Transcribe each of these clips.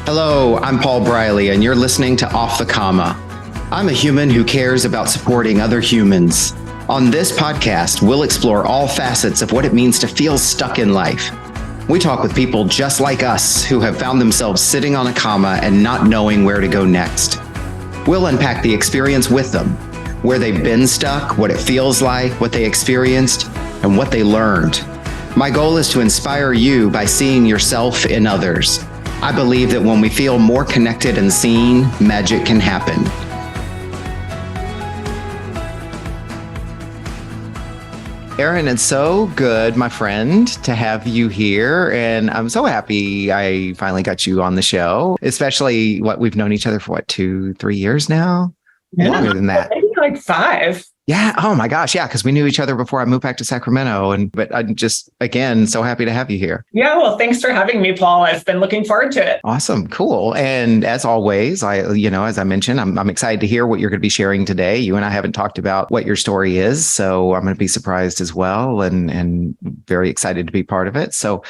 Hello, I'm Paul Briley, and you're listening to Off the Comma. I'm a human who cares about supporting other humans. On this podcast, we'll explore all facets of what it means to feel stuck in life. We talk with people just like us who have found themselves sitting on a comma and not knowing where to go next. We'll unpack the experience with them, where they've been stuck, what it feels like, what they experienced, and what they learned. My goal is to inspire you by seeing yourself in others. I believe that when we feel more connected and seen, magic can happen. Erin, it's so good, my friend, to have you here. And I'm so happy I finally got you on the show, especially we've known each other for 2-3 years now? Yeah, longer than that. Maybe like 5. Yeah. Oh my gosh. Yeah. Because we knew each other before I moved back to Sacramento. But I'm just, again, so happy to have you here. Yeah. Well, thanks for having me, Paul. I've been looking forward to it. Awesome. Cool. And as always, as I mentioned, I'm excited to hear what you're going to be sharing today. You and I haven't talked about what your story is, so I'm going to be surprised as well, and very excited to be part of it. So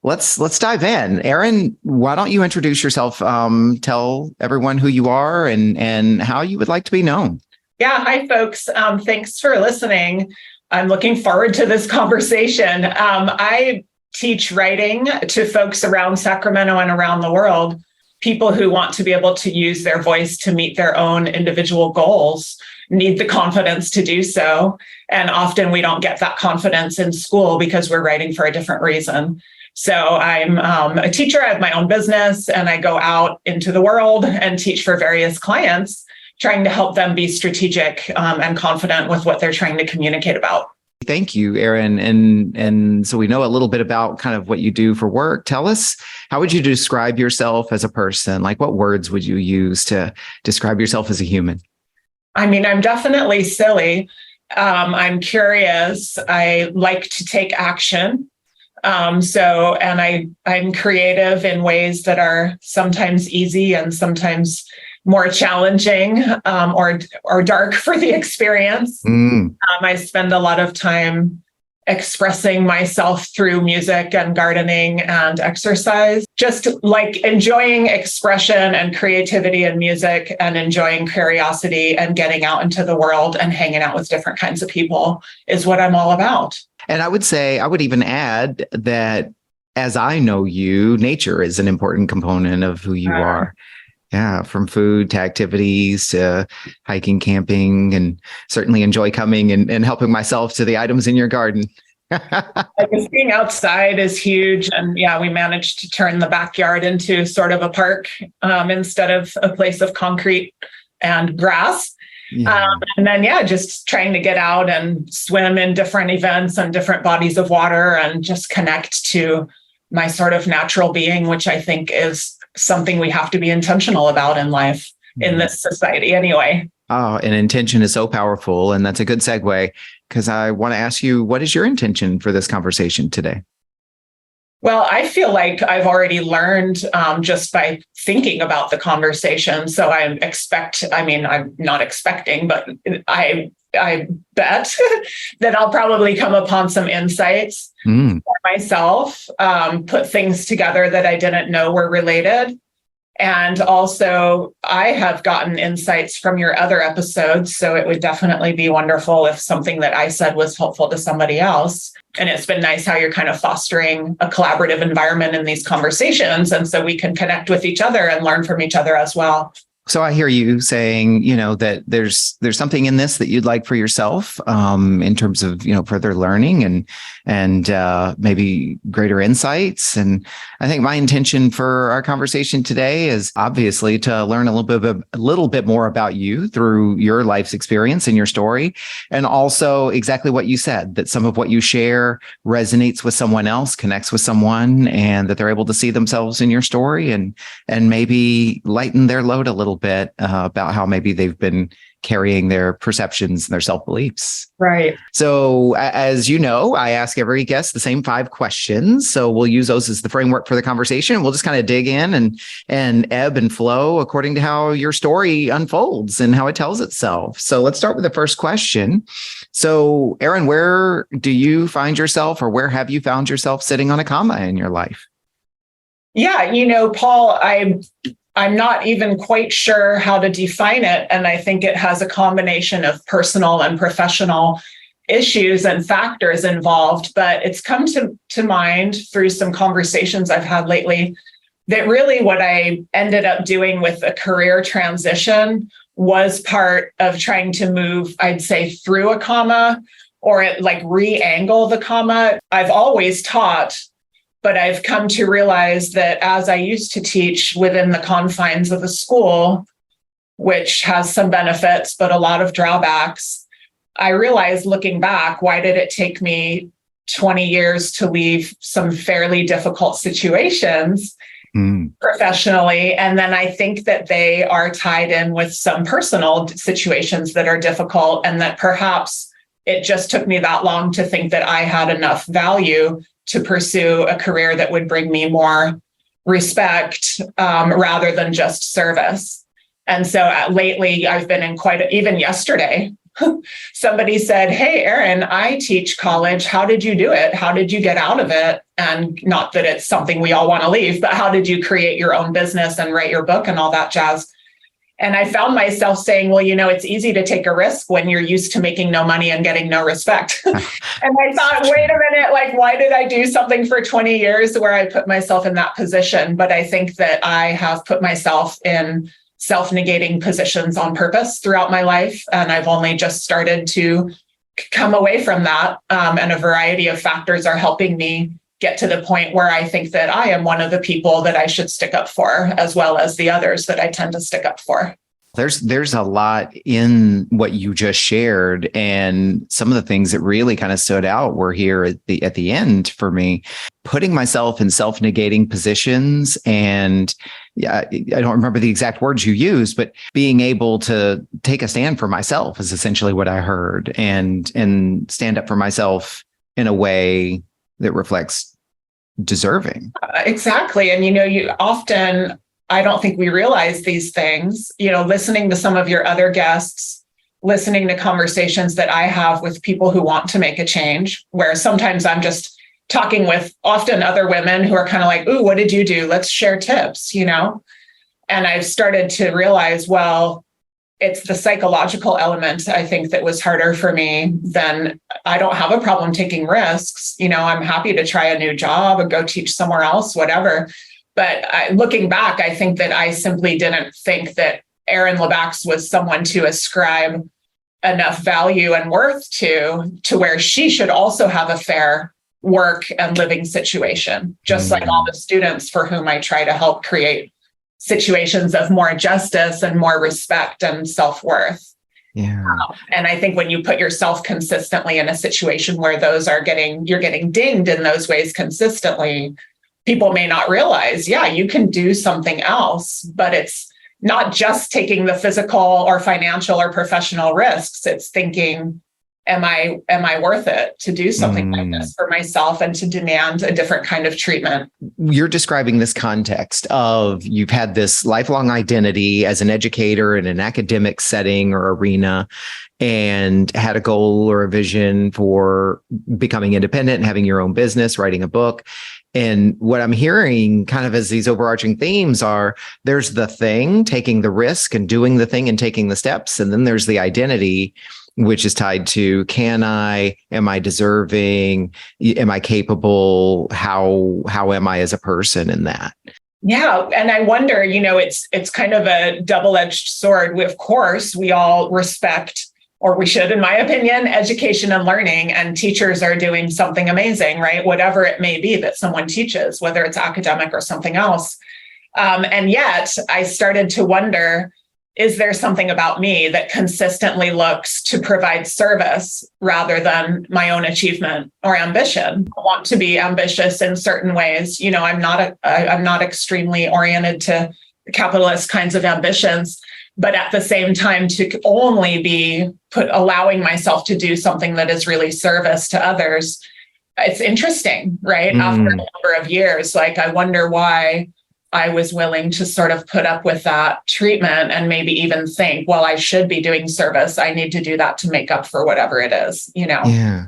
let's dive in. Erin, why don't you introduce yourself? Tell everyone who you are and how you would like to be known. Yeah. Hi, folks. Thanks for listening. I'm looking forward to this conversation. I teach writing to folks around Sacramento and around the world, people who want to be able to use their voice to meet their own individual goals, need the confidence to do so. And often we don't get that confidence in school because we're writing for a different reason. So I'm a teacher. I have my own business, and I go out into the world and teach for various clients, trying to help them be strategic and confident with what they're trying to communicate about. Thank you, Erin. And so we know a little bit about kind of what you do for work. Tell us, how would you describe yourself as a person? Like, what words would you use to describe yourself as a human? I mean, I'm definitely silly. I'm curious. I like to take action. I'm creative in ways that are sometimes easy and sometimes more challenging or dark for the experience. I spend a lot of time expressing myself through music and gardening and exercise, just like enjoying expression and creativity in music, and enjoying curiosity and getting out into the world and hanging out with different kinds of people is what I'm all about. And I would even add that as I know you, nature is an important component of who you are. Yeah, from food to activities to hiking, camping, and certainly enjoy coming and helping myself to the items in your garden. I guess being outside is huge. And yeah, we managed to turn the backyard into sort of a park instead of a place of concrete and grass. Yeah. Just trying to get out and swim in different events and different bodies of water and just connect to my sort of natural being, which I think is something we have to be intentional about in life, in this society anyway. Oh, and intention is so powerful. And that's a good segue, because I want to ask you, what is your intention for this conversation today? Well, I feel like I've already learned just by thinking about the conversation. So I'm not expecting, but I bet that I'll probably come upon some insights for myself, put things together that I didn't know were related. And also, I have gotten insights from your other episodes, so it would definitely be wonderful if something that I said was helpful to somebody else. And it's been nice how you're kind of fostering a collaborative environment in these conversations. And so we can connect with each other and learn from each other as well. So I hear you saying, that there's something in this that you'd like for yourself in terms of, further learning and maybe greater insights. And I think my intention for our conversation today is obviously to learn a little bit more about you through your life's experience and your story. And also exactly what you said, that some of what you share resonates with someone else, connects with someone, and that they're able to see themselves in your story and maybe lighten their load a little bit about how maybe they've been carrying their perceptions and their self-beliefs. Right. So as you know, I ask every guest the same 5 questions. So we'll use those as the framework for the conversation. We'll just kind of dig in and ebb and flow according to how your story unfolds and how it tells itself. So let's start with the first question. So Erin, where do you find yourself, or where have you found yourself sitting on a comma in your life? Yeah, Paul, I'm not even quite sure how to define it. And I think it has a combination of personal and professional issues and factors involved. But it's come to mind through some conversations I've had lately that really what I ended up doing with a career transition was part of trying to move, I'd say, through a comma or like re-angle the comma. I've always taught, but I've come to realize that as I used to teach within the confines of a school, which has some benefits, but a lot of drawbacks, I realized looking back, why did it take me 20 years to leave some fairly difficult situations professionally? And then I think that they are tied in with some personal situations that are difficult, and that perhaps it just took me that long to think that I had enough value to pursue a career that would bring me more respect rather than just service. And so lately I've been in even yesterday, somebody said, "Hey, Erin, I teach college. How did you do it? How did you get out of it?" And not that it's something we all want to leave, but how did you create your own business and write your book and all that jazz? And I found myself saying, well, it's easy to take a risk when you're used to making no money and getting no respect. And I thought, wait a minute, like, why did I do something for 20 years where I put myself in that position? But I think that I have put myself in self-negating positions on purpose throughout my life. And I've only just started to come away from that. And a variety of factors are helping me get to the point where I think that I am one of the people that I should stick up for, as well as the others that I tend to stick up for. There's a lot in what you just shared, and some of the things that really kind of stood out were here at the end for me, putting myself in self-negating positions. And yeah, I don't remember the exact words you used, but being able to take a stand for myself is essentially what I heard, and stand up for myself in a way that reflects deserving. Exactly. And, you often, I don't think we realize these things, listening to some of your other guests, listening to conversations that I have with people who want to make a change, where sometimes I'm just talking with often other women who are kind of like, "Ooh, what did you do? Let's share tips," And I've started to realize, well, it's the psychological element, I think, that was harder for me. Then I don't have a problem taking risks. I'm happy to try a new job or go teach somewhere else, whatever. But looking back, I think that I simply didn't think that Erin Lebacqz was someone to ascribe enough value and worth to where she should also have a fair work and living situation, just like all the students for whom I try to help create situations of more justice and more respect and self-worth. Yeah. And I think when you put yourself consistently in a situation where you're getting dinged in those ways consistently, people may not realize, yeah, you can do something else, but it's not just taking the physical or financial or professional risks. It's thinking, am I worth it to do something like this for myself and to demand a different kind of treatment? You're describing this context of you've had this lifelong identity as an educator in an academic setting or arena, and had a goal or a vision for becoming independent and having your own business, writing a book. And what I'm hearing kind of as these overarching themes are, there's the thing, taking the risk and doing the thing and taking the steps. And then there's the identity, which is tied to, am I deserving? Am I capable? How am I as a person in that? Yeah. And I wonder, it's kind of a double-edged sword. Of course, we all respect, or we should, in my opinion, education and learning, and teachers are doing something amazing, right? Whatever it may be that someone teaches, whether it's academic or something else. And yet I started to wonder, is there something about me that consistently looks to provide service rather than my own achievement or ambition? I want to be ambitious in certain ways. I'm not extremely oriented to capitalist kinds of ambitions, but at the same time, to only be allowing myself to do something that is really service to others. It's interesting, right? After a number of years, like, I wonder why I was willing to sort of put up with that treatment and maybe even think, well, I should be doing service. I need to do that to make up for whatever it is, Yeah.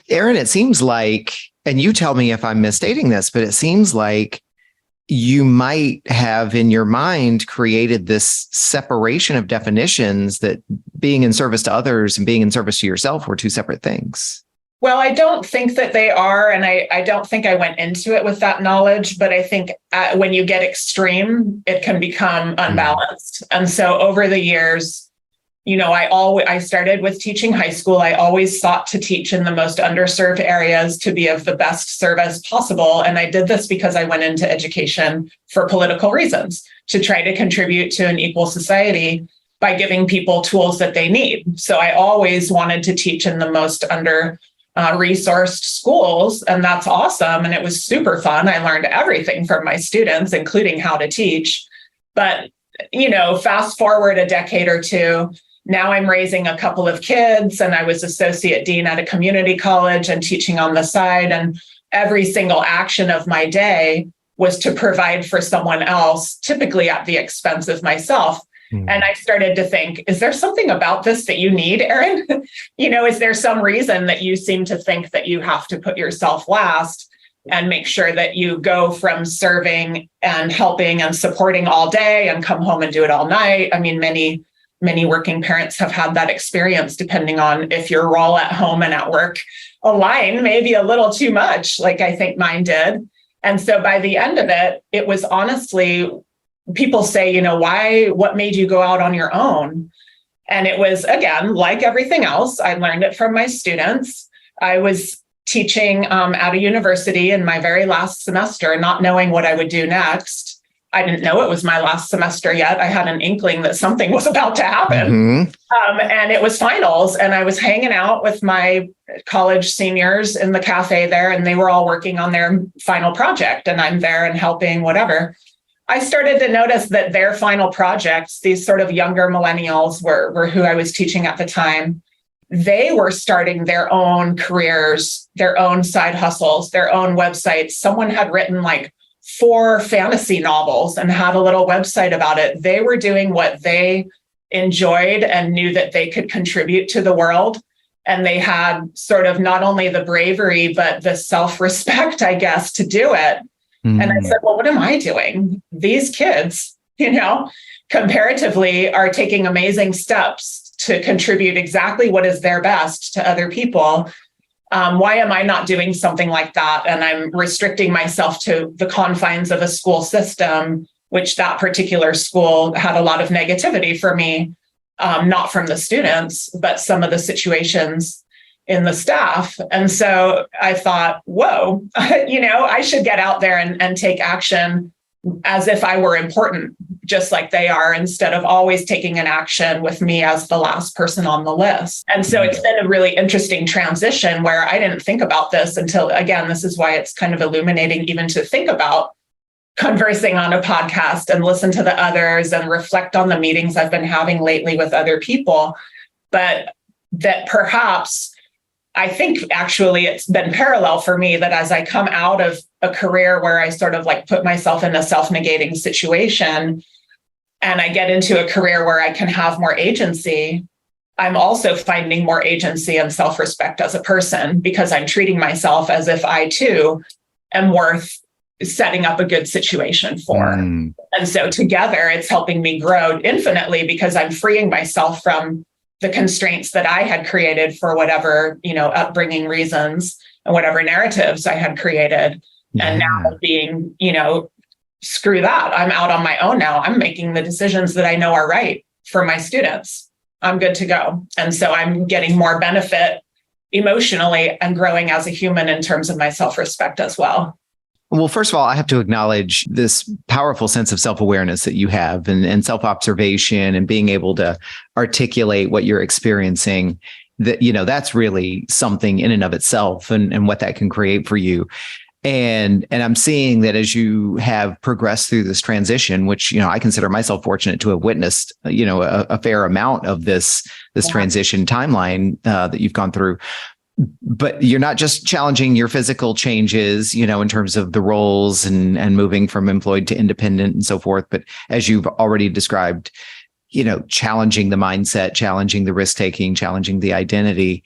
Erin, it seems like, and you tell me if I'm misstating this, but it seems like you might have in your mind created this separation of definitions that being in service to others and being in service to yourself were two separate things. Well, I don't think that they are. And I don't think I went into it with that knowledge. But I think when you get extreme, it can become unbalanced. And so over the years, I started with teaching high school. I always sought to teach in the most underserved areas to be of the best service possible. And I did this because I went into education for political reasons, to try to contribute to an equal society by giving people tools that they need. So I always wanted to teach in the most resourced schools. And that's awesome. And it was super fun. I learned everything from my students, including how to teach. But, fast forward a decade or two, now I'm raising a couple of kids, and I was associate dean at a community college and teaching on the side. And every single action of my day was to provide for someone else, typically at the expense of myself. And I started to think, is there something about this that you need, Erin? Is there some reason that you seem to think that you have to put yourself last and make sure that you go from serving and helping and supporting all day and come home and do it all night? I mean, many working parents have had that experience, depending on if your role at home and at work align maybe a little too much, like I think mine did. And so by the end of it, it was honestly, people say, what made you go out on your own? And it was, again, like everything else, I learned it from my students. I was teaching at a university in my very last semester, not knowing what I would do next. I didn't know it was my last semester yet. I had an inkling that something was about to happen. And it was finals. And I was hanging out with my college seniors in the cafe there, and they were all working on their final project. And I'm there and helping, whatever. I started to notice that their final projects, these sort of younger millennials were who I was teaching at the time. They were starting their own careers, their own side hustles, their own websites. Someone had written like 4 fantasy novels and had a little website about it. They were doing what they enjoyed and knew that they could contribute to the world. And they had sort of not only the bravery, but the self-respect, I guess, to do it. And I said, well, what am I doing? These kids, comparatively are taking amazing steps to contribute exactly what is their best to other people. Why am I not doing something like that? And I'm restricting myself to the confines of a school system, which that particular school had a lot of negativity for me, not from the students, but some of the situations in the staff. And so I thought, whoa, I should get out there and take action as if I were important, just like they are, instead of always taking an action with me as the last person on the list. And so it's been a really interesting transition where I didn't think about this until, again, this is why it's kind of illuminating even to think about conversing on a podcast and listen to the others and reflect on the meetings I've been having lately with other people. But that perhaps, I think actually it's been parallel for me that as I come out of a career where I sort of like put myself in a self-negating situation and I get into a career where I can have more agency, I'm also finding more agency and self-respect as a person because I'm treating myself as if I too am worth setting up a good situation for. And so together it's helping me grow infinitely because I'm freeing myself from the constraints that I had created for whatever, upbringing reasons and whatever narratives I had created. Yeah. And now being, screw that. I'm out on my own now. I'm making the decisions that I know are right for my students. I'm good to go. And so I'm getting more benefit emotionally and growing as a human in terms of my self-respect as well. Well, first of all, I have to acknowledge this powerful sense of self-awareness that you have and self-observation and being able to articulate what you're experiencing. That, that's really something in and of itself and what that can create for you. And I'm seeing that as you have progressed through this transition, which, I consider myself fortunate to have witnessed, a fair amount of this transition timeline that you've gone through. But you're not just challenging your physical changes, in terms of the roles and moving from employed to independent and so forth. But as you've already described, challenging the mindset, challenging the risk taking, challenging the identity.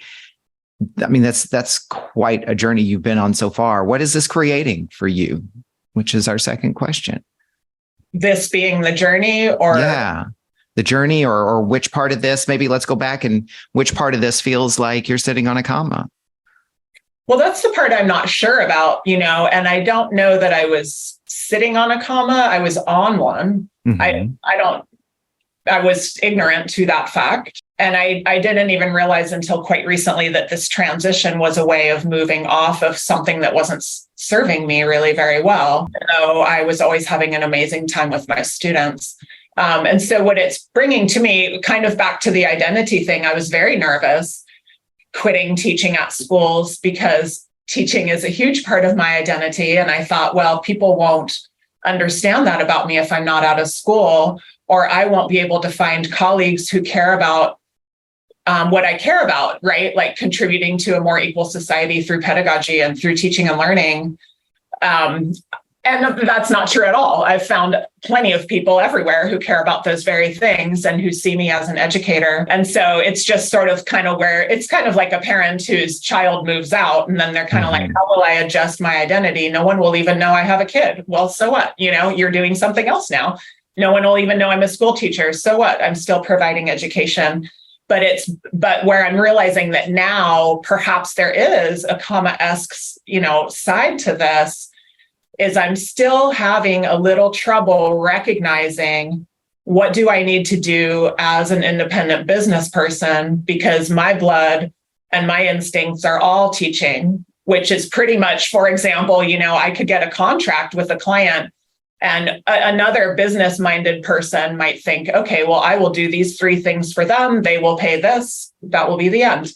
I mean, that's quite a journey you've been on so far. What is this creating for you which is our second question. This being the journey, or yeah, the journey, or which part of this, maybe let's go back, and which part of this feels like you're sitting on a comma? Well, that's the part I'm not sure about, and I don't know that I was sitting on a comma. I was on one. Mm-hmm. I was ignorant to that fact. And I didn't even realize until quite recently that this transition was a way of moving off of something that wasn't serving me really very well. So I was always having an amazing time with my students. And so what it's bringing to me, kind of back to the identity thing, I was very nervous quitting teaching at schools because teaching is a huge part of my identity. And I thought, well, people won't understand that about me if I'm not out of school, or I won't be able to find colleagues who care about what I care about, right? Like contributing to a more equal society through pedagogy and through teaching and learning. And that's not true at all. I've found plenty of people everywhere who care about those very things and who see me as an educator. And so it's just sort of kind of where it's kind of like a parent whose child moves out and then they're kind of like, how will I adjust my identity? No one will even know I have a kid. Well, so what? You're doing something else now. No one will even know I'm a school teacher. So what? I'm still providing education. But where I'm realizing that now perhaps there is a comma-esque, side to this, is I'm still having a little trouble recognizing what do I need to do as an independent business person, because my blood and my instincts are all teaching, which is pretty much, for example, I could get a contract with a client and another business-minded person might think, okay, well, I will do these 3 things for them. They will pay this. That will be the end.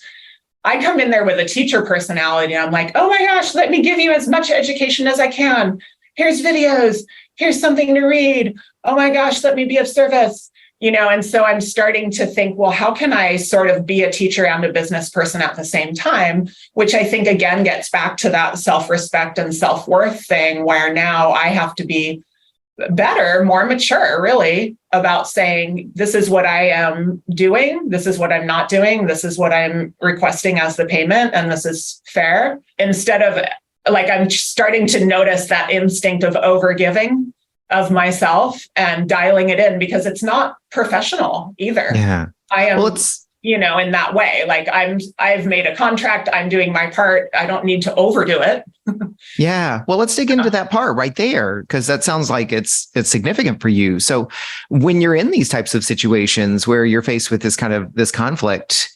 I come in there with a teacher personality. And I'm like, oh my gosh, let me give you as much education as I can. Here's videos. Here's something to read. Oh my gosh, let me be of service. And so I'm starting to think, well, how can I sort of be a teacher and a business person at the same time? Which I think, again, gets back to that self-respect and self-worth thing, where now I have to be better, more mature, really, about saying, this is what I am doing. This is what I'm not doing. This is what I'm requesting as the payment. And this is fair. Instead of like, I'm starting to notice that instinct of overgiving of myself and dialing it in, because it's not professional either. Yeah. I am, in that way, like I've made a contract, I'm doing my part. I don't need to overdo it. Yeah. Well, let's dig into that part right there, because that sounds like it's significant for you. So when you're in these types of situations where you're faced with this conflict,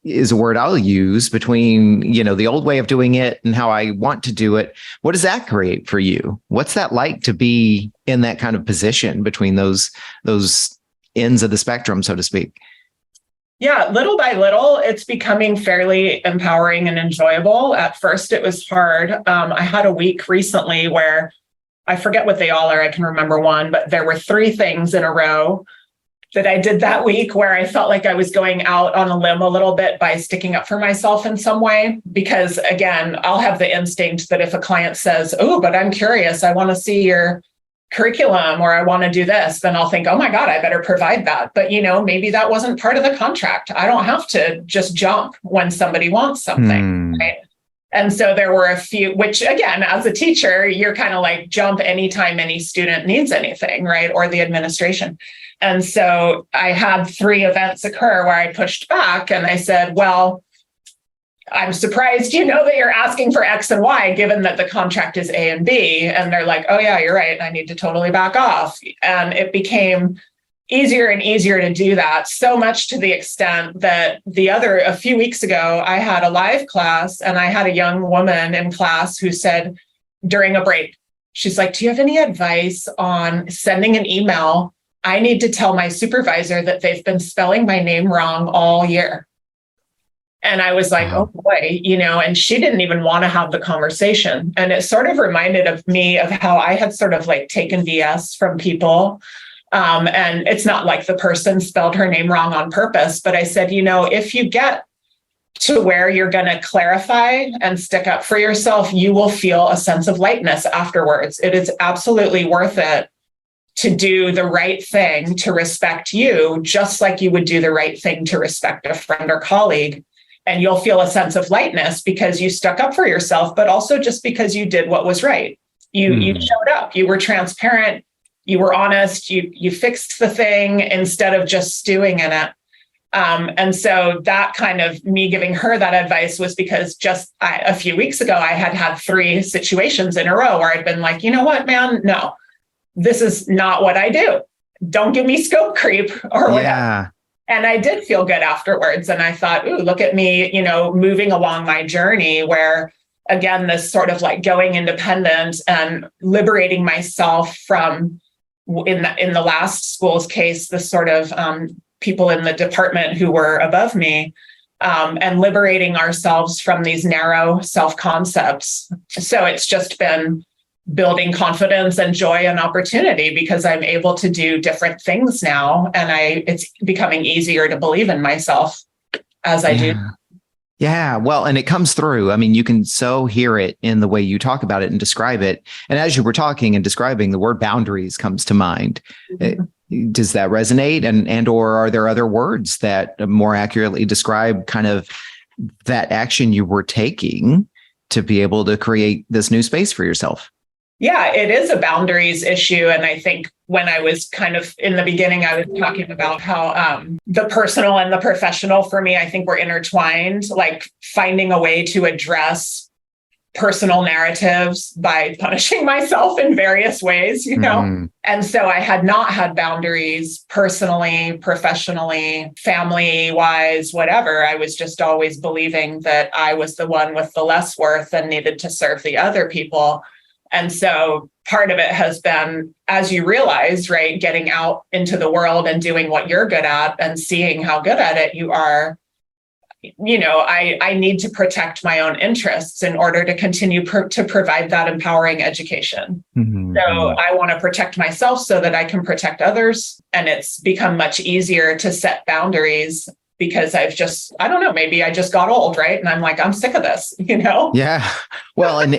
is a word I'll use, between, the old way of doing it and how I want to do it. What does that create for you? What's that like to be in that kind of position between those ends of the spectrum, so to speak? Yeah, little by little, it's becoming fairly empowering and enjoyable. At first, it was hard. I had a week recently where I forget what they all are. I can remember one, but there were 3 things in a row that I did that week where I felt like I was going out on a limb a little bit by sticking up for myself in some way. Because again, I'll have the instinct that if a client says, oh, but I'm curious, I want to see your curriculum, or I want to do this, then I'll think, oh my God, I better provide that. But, maybe that wasn't part of the contract. I don't have to just jump when somebody wants something. Right? And so there were a few, which again, as a teacher, you're kind of like jump anytime any student needs anything, right? Or the administration. And so I had 3 events occur where I pushed back and I said, well, I'm surprised, that you're asking for X and Y, given that the contract is A and B. And they're like, oh yeah, you're right. I need to totally back off. And it became easier and easier to do that, so much to the extent that a few weeks ago, I had a live class and I had a young woman in class who said during a break, she's like, do you have any advice on sending an email? I need to tell my supervisor that they've been spelling my name wrong all year. And I was like, oh boy, and she didn't even want to have the conversation. And it sort of reminded of me of how I had sort of like taken BS from people. And it's not like the person spelled her name wrong on purpose, but I said, if you get to where you're going to clarify and stick up for yourself, you will feel a sense of lightness afterwards. It is absolutely worth it to do the right thing to respect you, just like you would do the right thing to respect a friend or colleague. And you'll feel a sense of lightness because you stuck up for yourself, but also just because you did what was right. You showed up, you were transparent, you were honest, you fixed the thing instead of just stewing in it. And so that kind of me giving her that advice was because just a few weeks ago, I had 3 situations in a row where I'd been like, you know what, man, no, this is not what I do. Don't give me scope creep or whatever. Yeah. And I did feel good afterwards. And I thought, ooh, look at me, moving along my journey where, again, this sort of like going independent and liberating myself from, in the last school's case, the sort of people in the department who were above me, and liberating ourselves from these narrow self-concepts. So it's just been building confidence and joy and opportunity because I'm able to do different things now. And it's becoming easier to believe in myself as I do. Yeah. Well, and it comes through. I mean, you can so hear it in the way you talk about it and describe it. And as you were talking and describing, the word boundaries comes to mind. Does that resonate? And or are there other words that more accurately describe kind of that action you were taking to be able to create this new space for yourself? Yeah, it is a boundaries issue. And I think when I was kind of in the beginning, I was talking about how the personal and the professional for me, I think were intertwined, like finding a way to address personal narratives by punishing myself in various ways, And so I had not had boundaries personally, professionally, family wise, whatever. I was just always believing that I was the one with the less worth and needed to serve the other people. And so part of it has been, as you realize, right, getting out into the world and doing what you're good at and seeing how good at it you are. I need to protect my own interests in order to continue to provide that empowering education. Mm-hmm. So I want to protect myself so that I can protect others. And it's become much easier to set boundaries because I don't know, maybe I just got old, right? And I'm like, I'm sick of this, Yeah. Well, and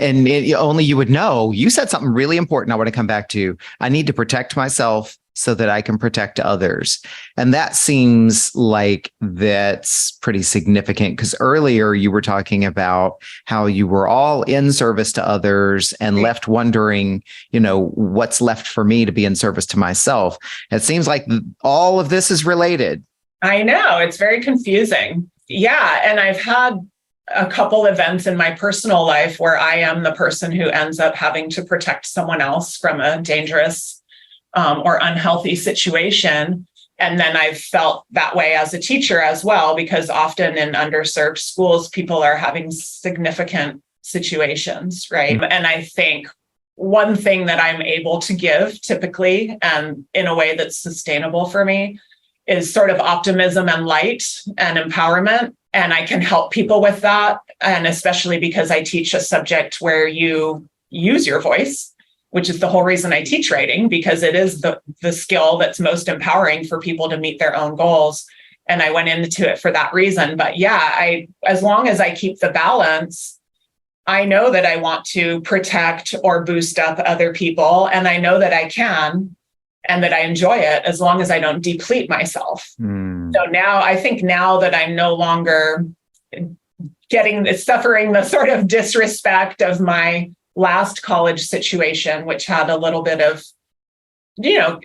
only you would know. You said something really important I want to come back to. I need to protect myself so that I can protect others. And that seems like that's pretty significant because earlier you were talking about how you were all in service to others and left wondering, what's left for me to be in service to myself. It seems like all of this is related. I know, it's very confusing. Yeah. And I've had a couple events in my personal life where I am the person who ends up having to protect someone else from a dangerous or unhealthy situation. And then I've felt that way as a teacher as well, because often in underserved schools, people are having significant situations, right? Mm-hmm. And I think one thing that I'm able to give typically, and in a way that's sustainable for me, is sort of optimism and light and empowerment. And I can help people with that. And especially because I teach a subject where you use your voice, which is the whole reason I teach writing, because it is the skill that's most empowering for people to meet their own goals. And I went into it for that reason. But yeah, as long as I keep the balance, I know that I want to protect or boost up other people. And I know that I can. And that I enjoy it as long as I don't deplete myself. So I think now that I'm no longer suffering the sort of disrespect of my last college situation, which had a little bit of,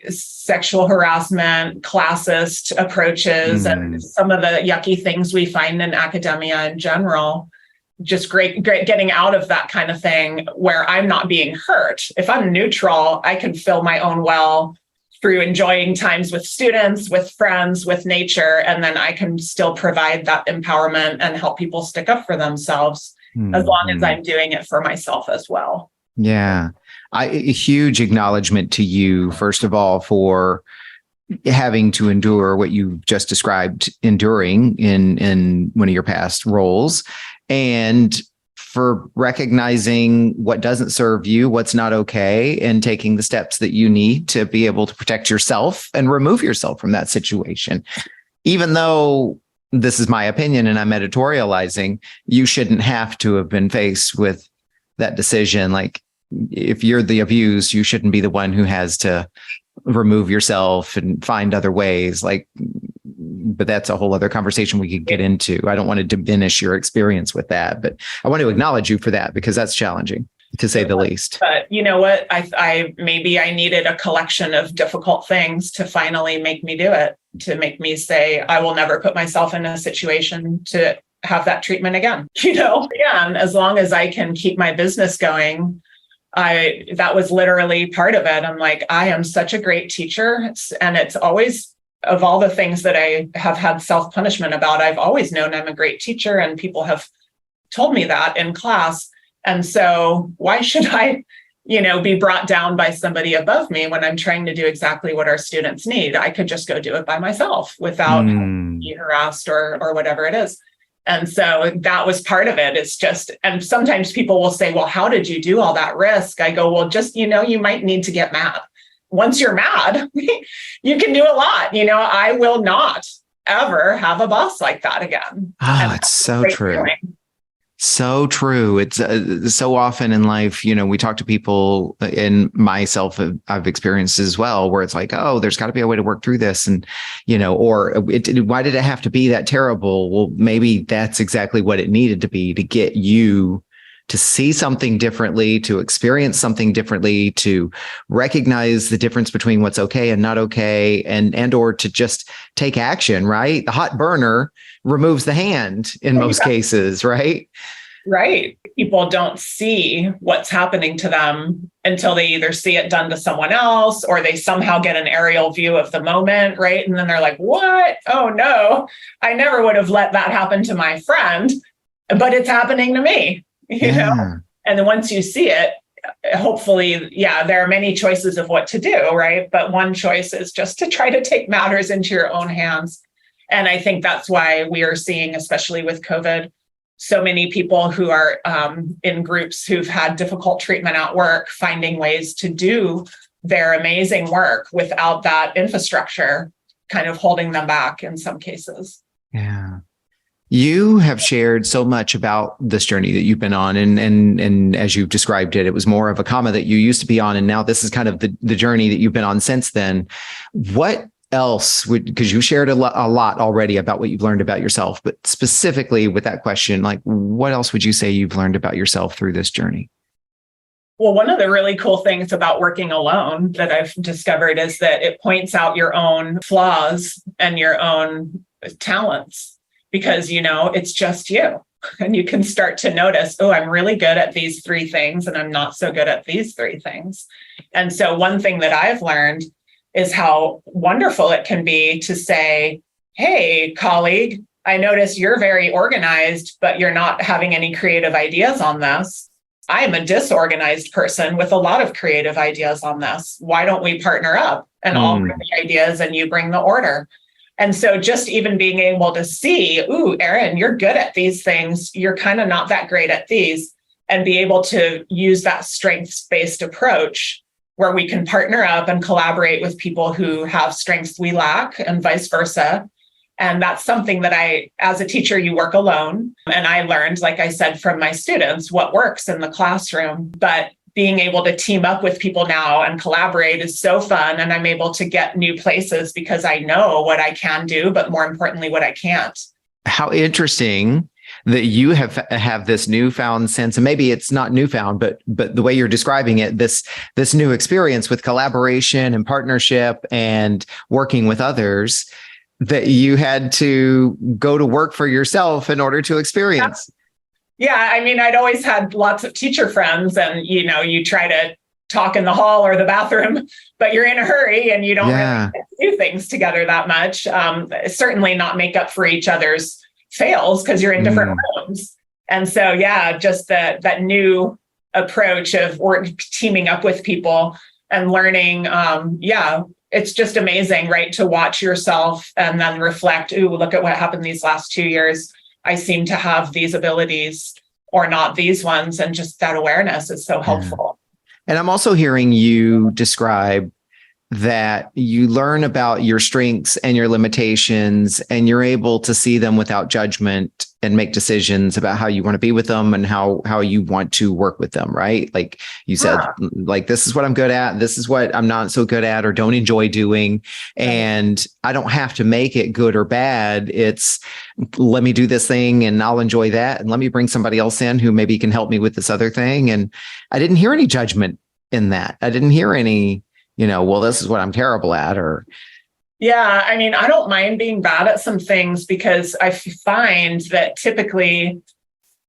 sexual harassment, classist approaches, and some of the yucky things we find in academia in general. Just great getting out of that kind of thing where I'm not being hurt. If I'm neutral, I can fill my own well through enjoying times with students, with friends, with nature, and then I can still provide that empowerment and help people stick up for themselves as long as I'm doing it for myself as well. Yeah. A huge acknowledgement to you, first of all, for having to endure what you just described enduring in one of your past roles, and for recognizing what doesn't serve you, what's not okay, and taking the steps that you need to be able to protect yourself and remove yourself from that situation. Even though this is my opinion and I'm editorializing, you shouldn't have to have been faced with that decision. Like, if you're the abused, you shouldn't be the one who has to remove yourself and find other ways. But that's a whole other conversation we could get into. I don't want to diminish your experience with that, but I want to acknowledge you for that because that's challenging. to say the least. But you know what? I maybe I needed a collection of difficult things to finally make me do it, to make me say, I will never put myself in a situation to have that treatment again. Yeah. And as long as I can keep my business going, that was literally part of it. I'm like, I am such a great teacher. And it's always, of all the things that I have had self-punishment about, I've always known I'm a great teacher, and people have told me that in class. And so why should I, be brought down by somebody above me when I'm trying to do exactly what our students need? I could just go do it by myself without being harassed or whatever it is. And so that was part of it. It's just, and sometimes people will say, well, how did you do all that risk? I go, well, just, you might need to get mad. Once you're mad, you can do a lot. I will not ever have a boss like that again. Oh, it's so true. Feeling. So true. It's so often in life, we talk to people, and myself, I've experienced as well, where it's like, oh, there's got to be a way to work through this. And, why did it have to be that terrible? Well, maybe that's exactly what it needed to be, to get you to see something differently, to experience something differently, to recognize the difference between what's okay and not okay, and or to just take action, right? The hot burner removes the hand in most cases, right? Right. People don't see what's happening to them until they either see it done to someone else, or they somehow get an aerial view of the moment, right? And then they're like, what? Oh no, I never would have let that happen to my friend, but it's happening to me. And then once you see it, hopefully, there are many choices of what to do, right? But one choice is just to try to take matters into your own hands. And I think that's why we are seeing, especially with COVID, so many people who are in groups who've had difficult treatment at work, finding ways to do their amazing work without that infrastructure kind of holding them back in some cases. Yeah. You have shared so much about this journey that you've been on, and as you've described it, it was more of a comma that you used to be on, and now this is kind of the journey that you've been on since then. What else would, because you shared a lot already about what you've learned about yourself, but specifically with that question, like what else would you say you've learned about yourself through this journey? Well, one of the really cool things about working alone that I've discovered is that it points out your own flaws and your own talents. Because, it's just you, and you can start to notice, oh, I'm really good at these 3 things, and I'm not so good at these 3 things. And so one thing that I've learned is how wonderful it can be to say, hey, colleague, I notice you're very organized, but you're not having any creative ideas on this. I'm a disorganized person with a lot of creative ideas on this. Why don't we partner up and I'll bring the ideas and you bring the order? And so just even being able to see, ooh, Erin, you're good at these things. You're kind of not that great at these, and be able to use that strengths-based approach where we can partner up and collaborate with people who have strengths we lack and vice versa. And that's something that as a teacher, you work alone. And I learned, like I said, from my students, what works in the classroom. But being able to team up with people now and collaborate is so fun. And I'm able to get new places because I know what I can do, but more importantly, what I can't. How interesting that you have this newfound sense, and maybe it's not newfound, but the way you're describing it, this new experience with collaboration and partnership and working with others that you had to go to work for yourself in order to experience. Yeah, I mean, I'd always had lots of teacher friends, and, you try to talk in the hall or the bathroom, but you're in a hurry and you don't really do things together that much. Certainly not make up for each other's fails because you're in different rooms. And so, just that new approach of teaming up with people and learning. It's just amazing, right? To watch yourself and then reflect, ooh, look at what happened these last 2 years. I seem to have these abilities or not these ones. And just that awareness is so helpful. And I'm also hearing you describe that you learn about your strengths and your limitations, and you're able to see them without judgment and make decisions about how you want to be with them and how you want to work with them, right? Like you said, like, this is what I'm good at. This is what I'm not so good at or don't enjoy doing. And I don't have to make it good or bad. It's, let me do this thing and I'll enjoy that. And let me bring somebody else in who maybe can help me with this other thing. And I didn't hear any judgment in that. I didn't hear any, well, this is what I'm terrible at, or. Yeah, I mean, I don't mind being bad at some things, because I find that typically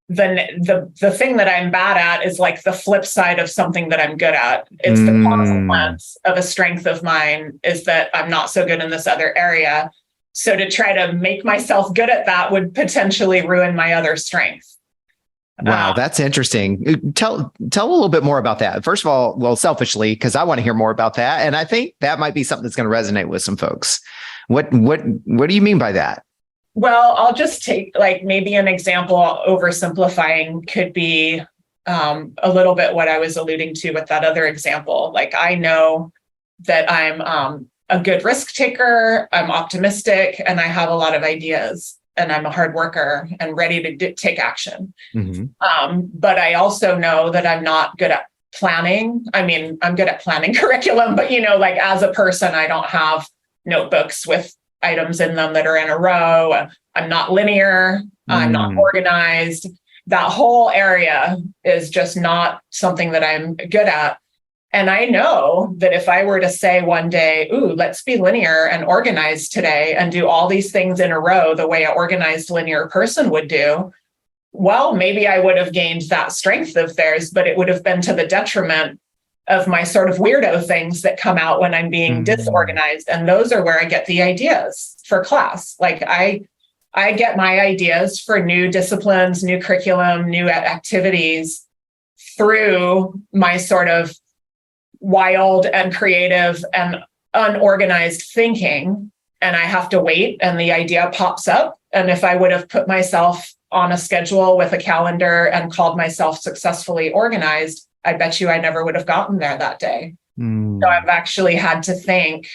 the thing that I'm bad at is like the flip side of something that I'm good at. It's the consequence of a strength of mine is that I'm not so good in this other area. So to try to make myself good at that would potentially ruin my other strength. Wow, that's interesting. Tell a little bit more about that. First of all, well, selfishly, because I want to hear more about that, and I think that might be something that's going to resonate with some folks. What do you mean by that? Well, I'll just take like maybe an example. Oversimplifying could be a little bit what I was alluding to with that other example. Like, I know that I'm a good risk taker, I'm optimistic, and I have a lot of ideas. And I'm a hard worker and ready to take action. But I also know that I'm not good at planning. I mean, I'm good at planning curriculum, but like as a person, I don't have notebooks with items in them that are in a row. I'm not linear. I'm not organized. That whole area is just not something that I'm good at. And I know that if I were to say one day, ooh, let's be linear and organized today and do all these things in a row the way an organized linear person would do, well, maybe I would have gained that strength of theirs, but it would have been to the detriment of my sort of weirdo things that come out when I'm being disorganized. And those are where I get the ideas for class. Like I get my ideas for new disciplines, new curriculum, new activities through my sort of wild and creative and unorganized thinking. And I have to wait and the idea pops up. And if I would have put myself on a schedule with a calendar and called myself successfully organized, I bet you I never would have gotten there that day. So I've actually had to think.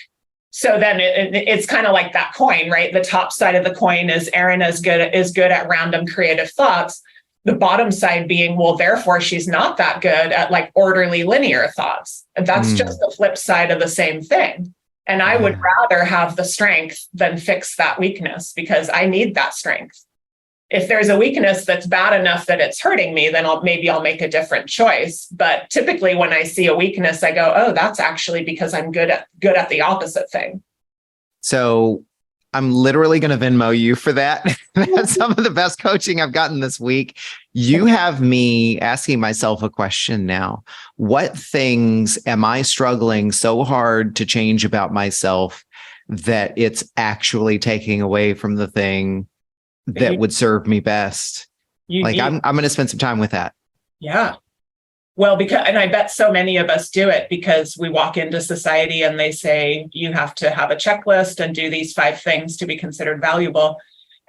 So then it's kind of like that coin, right? The top side of the coin is Erin is good at random creative thoughts. The bottom side being, well, therefore she's not that good at like orderly linear thoughts. And that's just the flip side of the same thing. And I would rather have the strength than fix that weakness, because I need that strength. If there's a weakness that's bad enough that it's hurting me, then I'll make a different choice. But typically when I see a weakness, I go, oh, that's actually because I'm good at the opposite thing. So I'm literally going to Venmo you for that. That's some of the best coaching I've gotten this week. You have me asking myself a question now. What things am I struggling so hard to change about myself that it's actually taking away from the thing that would serve me best? I'm going to spend some time with that. Yeah. Well, and I bet so many of us do it because we walk into society and they say, you have to have a checklist and do these 5 things to be considered valuable.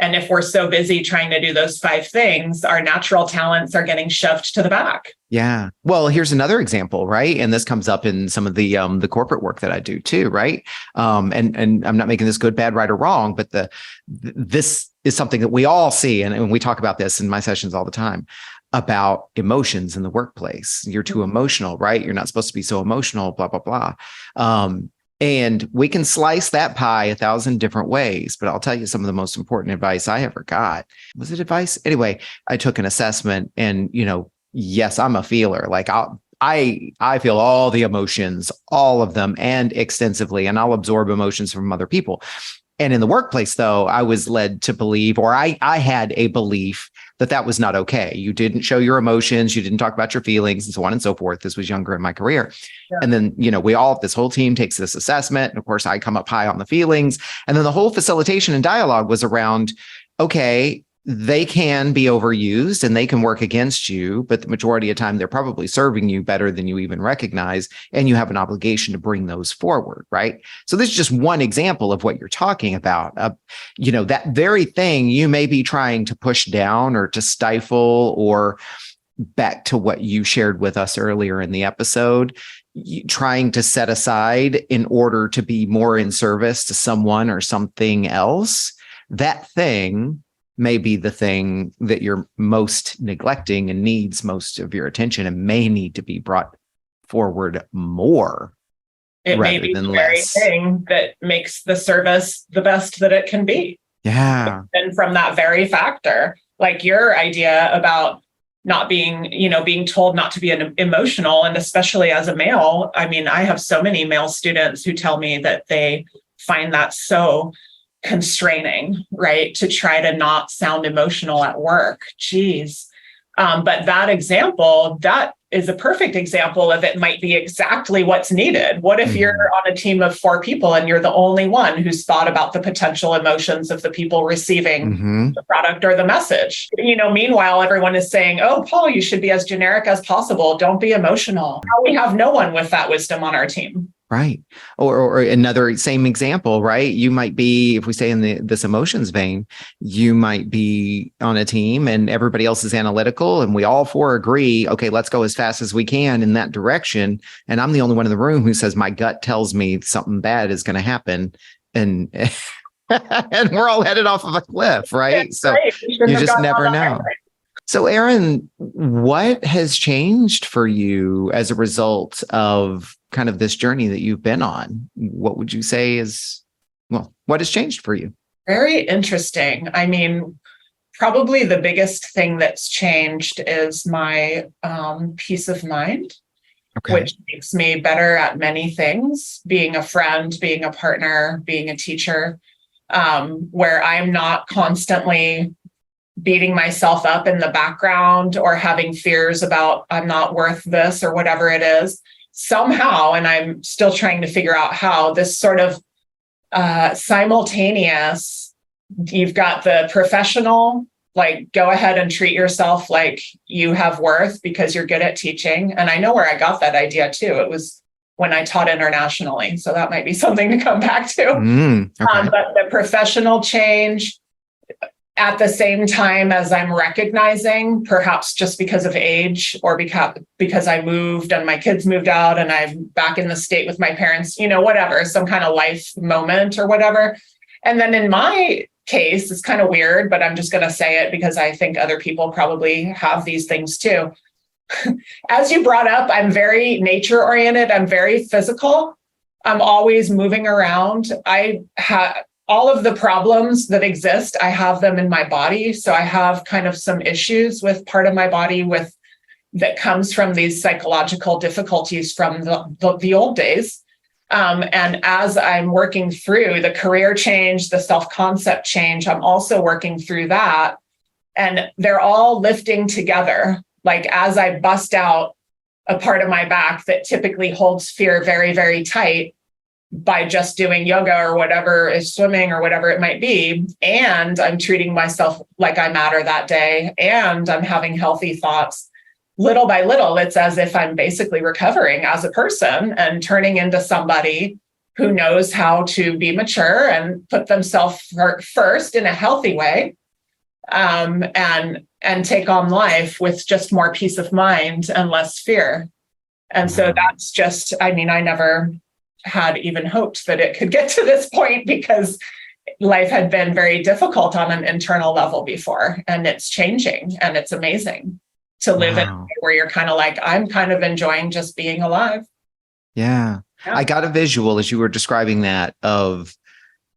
And if we're so busy trying to do those 5 things, our natural talents are getting shoved to the back. Yeah. Well, here's another example, right? And this comes up in some of the corporate work that I do too, right? And I'm not making this good, bad, right, or wrong, but this is something that we all see, and we talk about this in my sessions all the time, about emotions in the workplace. You're too emotional, right? You're not supposed to be so emotional, blah, blah, blah. And we can slice that pie 1,000 different ways, but I'll tell you some of the most important advice I ever got. Was it advice? Anyway, I took an assessment and, yes, I'm a feeler. Like I feel all the emotions, all of them, and extensively, and I'll absorb emotions from other people. And in the workplace, though, I was led to believe, or I had a belief that was not okay. You didn't show your emotions. You didn't talk about your feelings and so on and so forth. This was younger in my career. Yeah. And then, this whole team takes this assessment. And of course, I come up high on the feelings. And then the whole facilitation and dialogue was around, okay, they can be overused and they can work against you, but the majority of the time, they're probably serving you better than you even recognize. And you have an obligation to bring those forward, right? So this is just one example of what you're talking about. That very thing you may be trying to push down or to stifle, or back to what you shared with us earlier in the episode, trying to set aside in order to be more in service to someone or something else, that thing may be the thing that you're most neglecting and needs most of your attention and may need to be brought forward more. It may be the very thing that makes the service the best that it can be. Yeah. And from that very factor, like your idea about not being, being told not to be emotional, and especially as a male. I mean, I have so many male students who tell me that they find that so constraining, right? To try to not sound emotional at work. Geez. But that example, that is a perfect example of it might be exactly what's needed. What if you're on a team of 4 people and you're the only one who's thought about the potential emotions of the people receiving the product or the message? Meanwhile, everyone is saying, oh, Paul, you should be as generic as possible. Don't be emotional. We have no one with that wisdom on our team. Right. Or another same example, right? You might be, if we stay in this emotions vein, you might be on a team and everybody else is analytical and we all 4 agree, okay, let's go as fast as we can in that direction. And I'm the only one in the room who says, my gut tells me something bad is going to happen. And and we're all headed off of a cliff, right? So you just never know. So Erin, what has changed for you as a result of kind of this journey that you've been on? What would you say what has changed for you? Very interesting. I mean, probably the biggest thing that's changed is my peace of mind, which makes me better at many things, being a friend, being a partner, being a teacher, where I'm not constantly beating myself up in the background or having fears about I'm not worth this or whatever it is. Somehow, and I'm still trying to figure out how, this sort of simultaneous, you've got the professional, like go ahead and treat yourself like you have worth because you're good at teaching. And I know where I got that idea too. It was when I taught internationally. So that might be something to come back to. But the professional change, at the same time as I'm recognizing, perhaps just because of age or because I moved and my kids moved out and I'm back in the state with my parents, whatever, some kind of life moment or whatever. And then in my case, it's kind of weird, but I'm just going to say it because I think other people probably have these things too. As you brought up, I'm very nature oriented. I'm very physical. I'm always moving around. All of the problems that exist, I have them in my body. So I have kind of some issues with part of my body that comes from these psychological difficulties from the old days. And as I'm working through the career change, the self-concept change, I'm also working through that. And they're all lifting together. Like as I bust out a part of my back that typically holds fear very, very tight, by just doing yoga or whatever is swimming or whatever it might be. And I'm treating myself like I matter that day. And I'm having healthy thoughts. Little by little, it's as if I'm basically recovering as a person and turning into somebody who knows how to be mature and put themselves first in a healthy way. And take on life with just more peace of mind and less fear. And so that's just, I never had even hoped that it could get to this point because life had been very difficult on an internal level before, and it's changing, and it's amazing to live in a way where you're kind of like, I'm kind of enjoying just being alive. Yeah. I got a visual as you were describing that of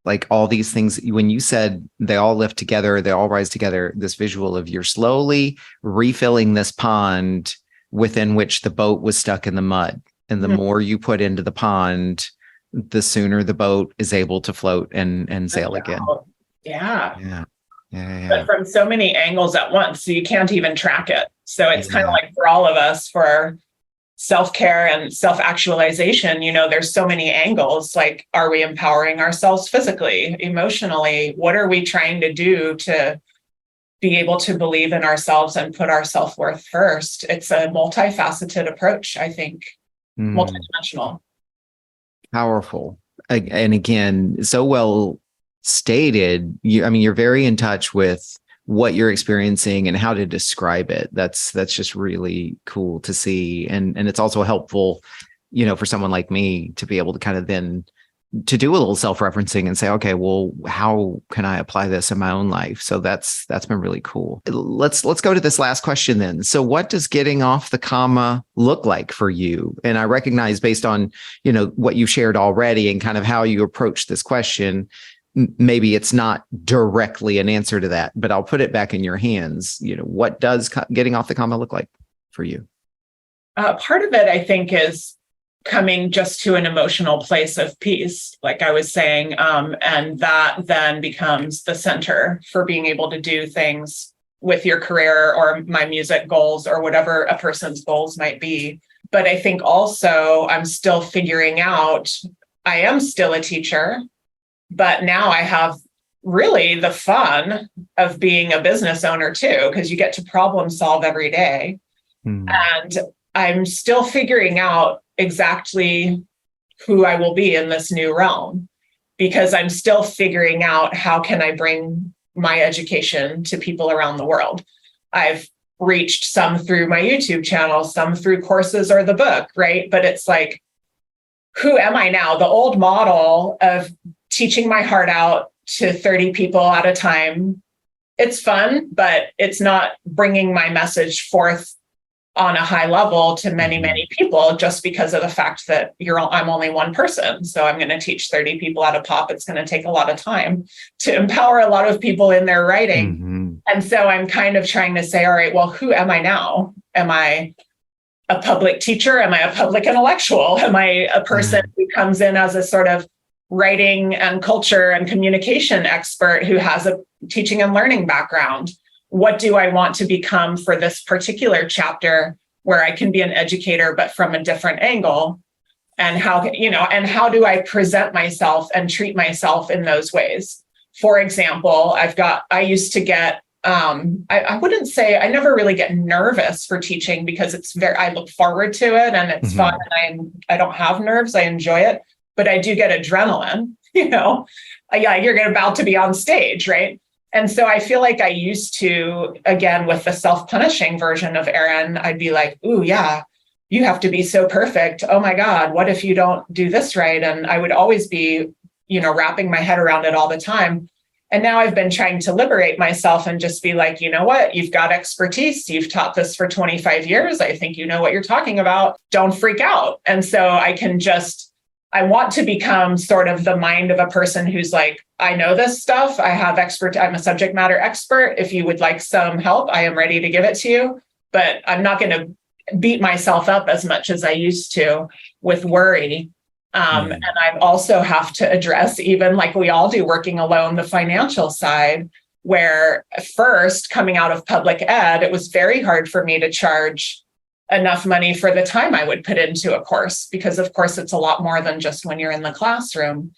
like all these things. When you said they all lift together, they all rise together, this visual of you're slowly refilling this pond within which the boat was stuck in the mud. And the more you put into the pond, the sooner the boat is able to float and sail again. Yeah. But from so many angles at once, so you can't even track it. So it's kind of like for all of us, for self-care and self-actualization, there's so many angles. Like, are we empowering ourselves physically, emotionally? What are we trying to do to be able to believe in ourselves and put our self-worth first? It's a multifaceted approach, I think. Multidimensional. Powerful. And again, so well stated. You're very in touch with what you're experiencing and how to describe it. That's just really cool to see. And it's also helpful, for someone like me to be able to kind of then to do a little self-referencing and say, okay, well, how can I apply this in my own life? So that's been really cool. Let's go to this last question then. So what does getting off the comma look like for you? And I recognize based on, what you shared already and kind of how you approach this question, maybe it's not directly an answer to that, but I'll put it back in your hands. What does getting off the comma look like for you? Part of it, I think, is coming just to an emotional place of peace, like I was saying, and that then becomes the center for being able to do things with your career or my music goals or whatever a person's goals might be. But I think also I'm still figuring out, I am still a teacher, but now I have really the fun of being a business owner too, because you get to problem solve every day. And I'm still figuring out exactly who I will be in this new realm, because I'm still figuring out how can I bring my education to people around the world. I've reached some through my YouTube channel, some through courses or the book, right? But it's like, who am I now? The old model of teaching my heart out to 30 people at a time, it's fun, but it's not bringing my message forth on a high level to many, many people, just because of the fact that I'm only one person. So I'm going to teach 30 people at a pop. It's going to take a lot of time to empower a lot of people in their writing. And so I'm kind of trying to say, all right, well, who am I now? Am I a public teacher? Am I a public intellectual? Am I a person who comes in as a sort of writing and culture and communication expert who has a teaching and learning background? What do I want to become for this particular chapter where I can be an educator, but from a different angle? And how do I present myself and treat myself in those ways? For example, I used to get, I wouldn't say, I never really get nervous for teaching because I look forward to it and it's fun and I don't have nerves. I enjoy it, but I do get adrenaline, you're about to be on stage, right? And so I feel like I used to, again, with the self-punishing version of Erin, I'd be like, ooh, yeah, you have to be so perfect. Oh my God, what if you don't do this right? And I would always be, wrapping my head around it all the time. And now I've been trying to liberate myself and just be like, you know what? You've got expertise. You've taught this for 25 years. I think you know what you're talking about. Don't freak out. And so I want to become sort of the mind of a person who's like, I know this stuff. I'm a subject matter expert. If you would like some help, I am ready to give it to you. But I'm not going to beat myself up as much as I used to with worry. And I also have to address, even like we all do working alone, the financial side, where first coming out of public ed, it was very hard for me to charge enough money for the time I would put into a course, because of course it's a lot more than just when you're in the classroom.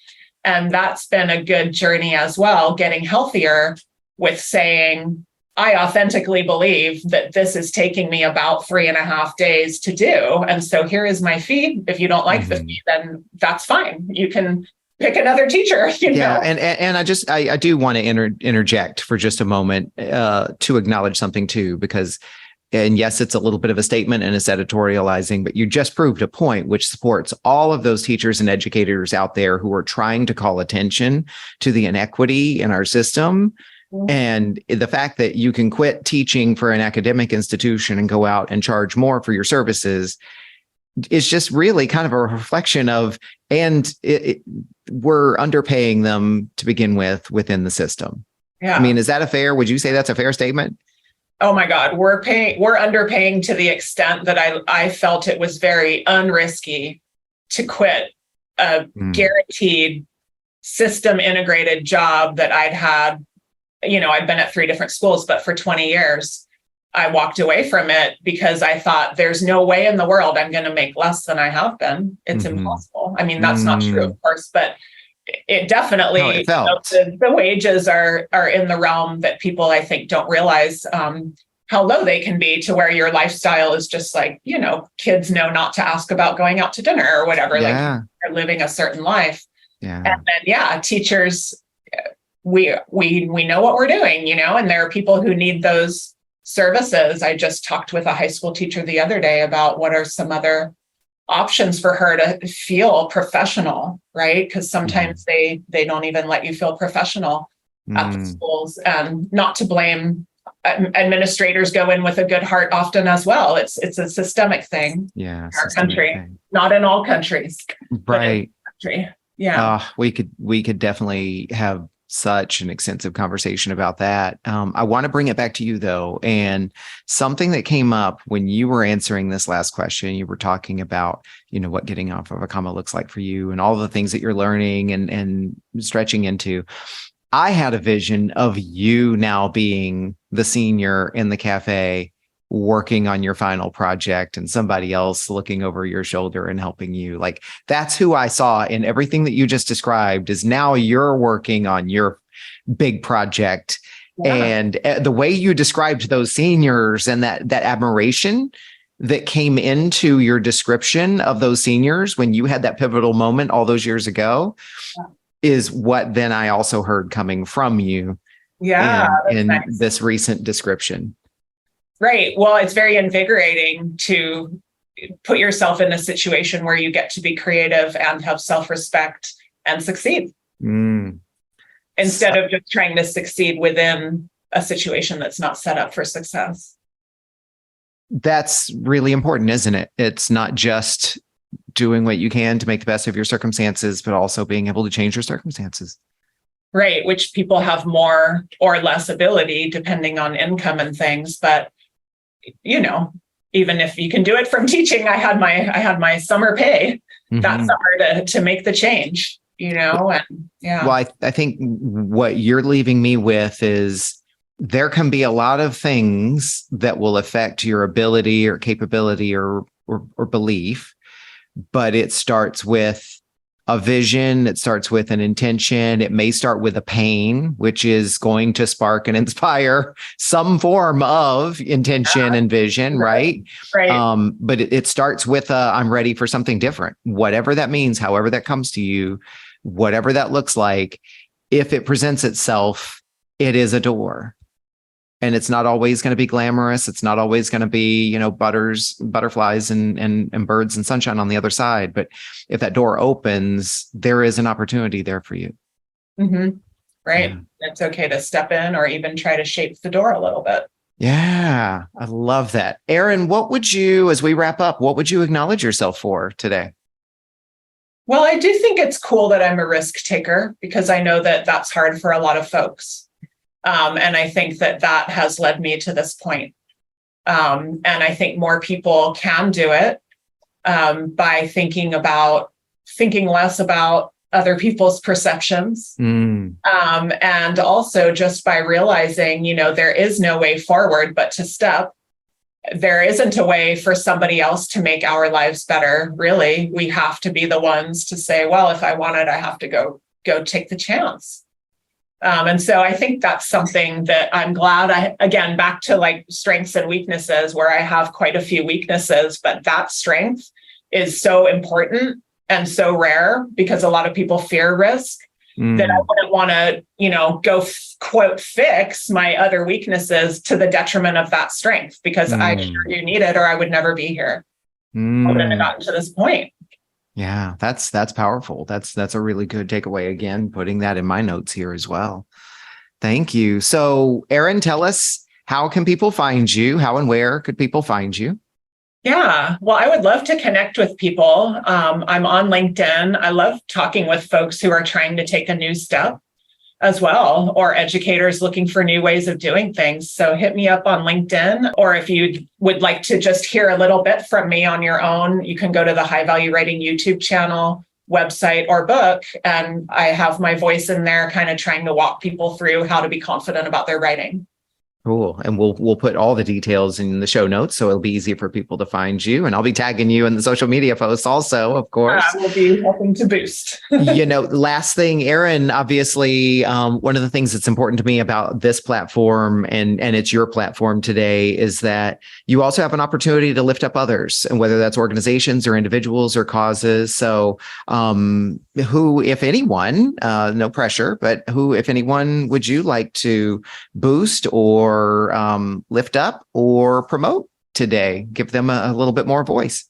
And that's been a good journey as well, getting healthier with saying, I authentically believe that this is taking me about 3.5 days to do. And so here is my fee. If you don't like the fee, then that's fine. You can pick another teacher. Yeah. And I do want to interject for just a moment to acknowledge something too, because and yes, it's a little bit of a statement and it's editorializing, but you just proved a point which supports all of those teachers and educators out there who are trying to call attention to the inequity in our system. And the fact that you can quit teaching for an academic institution and go out and charge more for your services is just really kind of a reflection of, we're underpaying them to begin with within the system. Yeah. I mean, would you say that's a fair statement? Oh my God, we're underpaying to the extent that I felt it was very unrisky to quit a guaranteed system integrated job that I'd had. I'd been at 3 different schools, but for 20 years, I walked away from it because I thought there's no way in the world I'm going to make less than I have been. It's impossible. I mean, that's not true, of course, but it definitely, the wages are in the realm that people, I think, don't realize how low they can be, to where your lifestyle is just like, kids know not to ask about going out to dinner or whatever, like they're living a certain life. Yeah. And then, teachers, we know what we're doing, and there are people who need those services. I just talked with a high school teacher the other day about what are some other options for her to feel professional, right? Because sometimes they don't even let you feel professional at the schools, and not to blame. Administrators go in with a good heart often as well. It's a systemic thing in our country, not in all countries, right? Country. Yeah. We could definitely have such an extensive conversation about that. I want to bring it back to you though. And something that came up when you were answering this last question, you were talking about, what getting off of a comma looks like for you and all the things that you're learning and stretching into. I had a vision of you now being the senior in the cafe working on your final project and somebody else looking over your shoulder and helping you. Like, that's who I saw in everything that you just described. Is now you're working on your big project. Yeah. And the way you described those seniors and that admiration that came into your description of those seniors when you had that pivotal moment all those years ago, is what then I also heard coming from you in nice. This recent description. Right. Well, it's very invigorating to put yourself in a situation where you get to be creative and have self-respect and succeed. Instead of just trying to succeed within a situation that's not set up for success. That's really important, isn't it? It's not just doing what you can to make the best of your circumstances, but also being able to change your circumstances. Right. Which people have more or less ability depending on income and things. But, even if you can do it from teaching, I had my summer pay that summer to make the change, and yeah. Well, I think what you're leaving me with is there can be a lot of things that will affect your ability or capability or belief. But it starts with a vision. It starts with an intention. It may start with a pain, which is going to spark and inspire some form of intention and vision, right? Right. But it starts with I'm ready for something different, whatever that means, however that comes to you, whatever that looks like. If it presents itself, it is a door. And it's not always going to be glamorous. It's not always going to be, butterflies and birds and sunshine on the other side. But if that door opens, there is an opportunity there for you. Mm-hmm. Right. Yeah. It's okay to step in or even try to shape the door a little bit. Yeah, I love that. Erin, as we wrap up, what would you acknowledge yourself for today? Well, I do think it's cool that I'm a risk taker, because I know that that's hard for a lot of folks. And I think that has led me to this point. And I think more people can do it by thinking less about other people's perceptions. And also just by realizing, there is no way forward but to step. There isn't a way for somebody else to make our lives better. Really, we have to be the ones to say, well, if I want it, I have to go take the chance. And so I think that's something that I'm glad again, back to like strengths and weaknesses, where I have quite a few weaknesses, but that strength is so important and so rare, because a lot of people fear risk, that I wouldn't want to, go quote, fix my other weaknesses to the detriment of that strength, because I sure do need it, or I would never be here. I wouldn't have gotten to this point. Yeah, that's powerful. That's a really good takeaway. Again, putting that in my notes here as well. Thank you. So, Erin, tell us, how can people find you? How and where could people find you? Yeah, well, I would love to connect with people. I'm on LinkedIn. I love talking with folks who are trying to take a new step as well, or educators looking for new ways of doing things. So hit me up on LinkedIn, or if you would like to just hear a little bit from me on your own, you can go to the High Value Writing YouTube channel, website, or book. And I have my voice in there kind of trying to walk people through how to be confident about their writing. Cool. And we'll put all the details in the show notes, so it'll be easy for people to find you. And I'll be tagging you in the social media posts also, of course. We'll be helping to boost. Last thing, Erin, obviously, one of the things that's important to me about this platform, and it's your platform today, is that you also have an opportunity to lift up others, and whether that's organizations or individuals or causes. So who, if anyone, no pressure, but who, if anyone, would you like to boost or lift up or promote today? Give them a little bit more voice.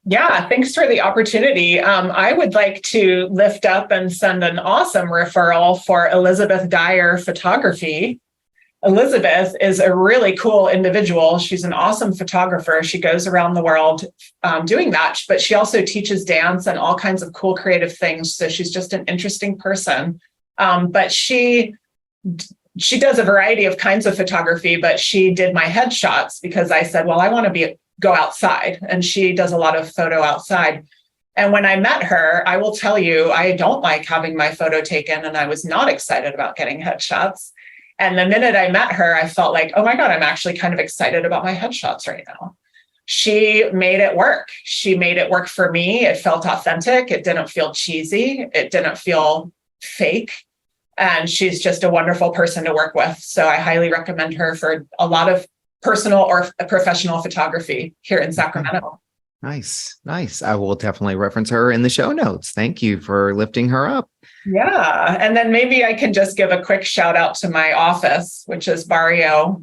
Yeah, thanks for the opportunity. I would like to lift up and send an awesome referral for Elizabeth Dyer Photography. Elizabeth is a really cool individual. She's an awesome photographer. She goes around the world doing that, but she also teaches dance and all kinds of cool creative things. So she's just an interesting person. But she does a variety of kinds of photography, but she did my headshots because I said, well, I want to go outside, and she does a lot of photo outside. And when I met her, I will tell you, I don't like having my photo taken, and I was not excited about getting headshots. And the minute I met her, I felt like, oh my God, I'm actually kind of excited about my headshots right now. She made it work. She made it work for me. It felt authentic. It didn't feel cheesy. It didn't feel fake. And she's just a wonderful person to work with. So I highly recommend her for a lot of personal or professional photography here in Sacramento. Nice. I will definitely reference her in the show notes. Thank you for lifting her up. Yeah. And then maybe I can just give a quick shout out to my office, which is Barrio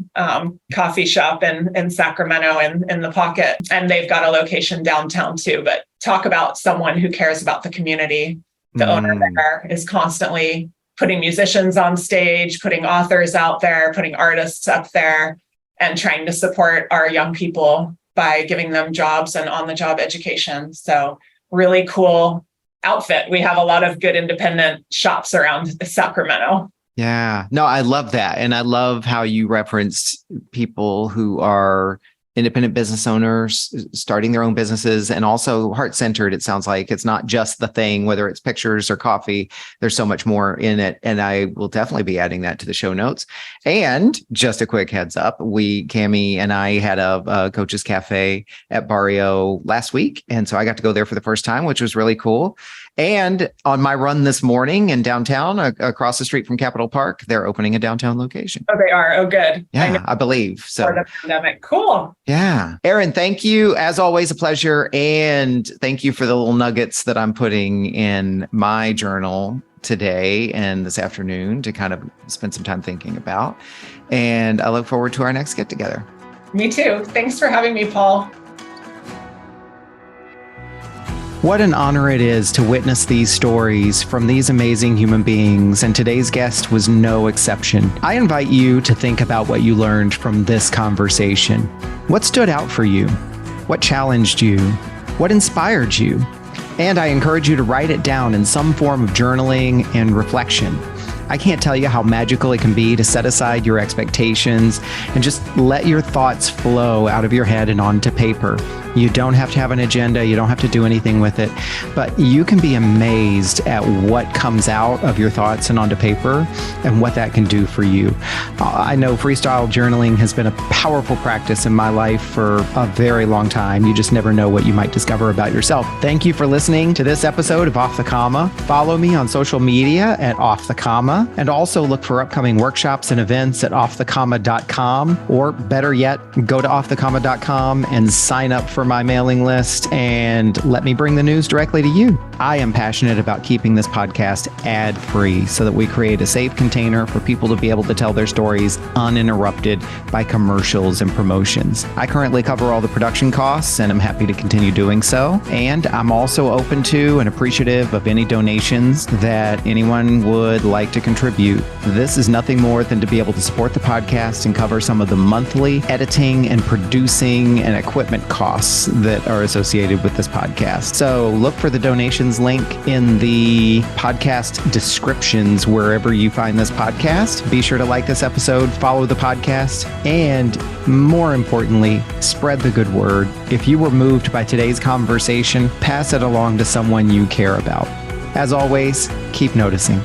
Coffee Shop in Sacramento in the Pocket. And they've got a location downtown too. But talk about someone who cares about the community. The owner there is constantly putting musicians on stage, putting authors out there, putting artists up there, and trying to support our young people by giving them jobs and on-the-job education. So really cool outfit. We have a lot of good independent shops around Sacramento. Yeah, no, I love that. And I love how you referenced people who are independent business owners starting their own businesses, and also heart-centered. It sounds like it's not just the thing, whether it's pictures or coffee. There's so much more in it. And I will definitely be adding that to the show notes. And just a quick heads up, Cami and I had a coach's cafe at Barrio last week. And so I got to go there for the first time, which was really cool. And on my run this morning in downtown, across the street from Capitol Park, they're opening a downtown location. Oh, they are. Oh, good. Yeah, I believe so. For the pandemic. Cool. Yeah. Erin, thank you. As always, a pleasure. And thank you for the little nuggets that I'm putting in my journal today and this afternoon to kind of spend some time thinking about. And I look forward to our next get together. Me too. Thanks for having me, Paul. What an honor it is to witness these stories from these amazing human beings, and today's guest was no exception. I invite you to think about what you learned from this conversation. What stood out for you? What challenged you? What inspired you? And I encourage you to write it down in some form of journaling and reflection. I can't tell you how magical it can be to set aside your expectations and just let your thoughts flow out of your head and onto paper. You don't have to have an agenda. You don't have to do anything with it, but you can be amazed at what comes out of your thoughts and onto paper and what that can do for you. I know freestyle journaling has been a powerful practice in my life for a very long time. You just never know what you might discover about yourself. Thank you for listening to this episode of Off the Comma. Follow me on social media at Off the Comma, and also look for upcoming workshops and events at offthecomma.com, or better yet, go to offthecomma.com and sign up for my mailing list and let me bring the news directly to you. I am passionate about keeping this podcast ad-free so that we create a safe container for people to be able to tell their stories uninterrupted by commercials and promotions. I currently cover all the production costs, and I'm happy to continue doing so. And I'm also open to and appreciative of any donations that anyone would like to contribute. This is nothing more than to be able to support the podcast and cover some of the monthly editing and producing and equipment costs that are associated with this podcast. So look for the donations link in the podcast descriptions wherever you find this podcast. Be sure to like this episode, follow the podcast, and more importantly, spread the good word. If you were moved by today's conversation, pass it along to someone you care about. As always, keep noticing.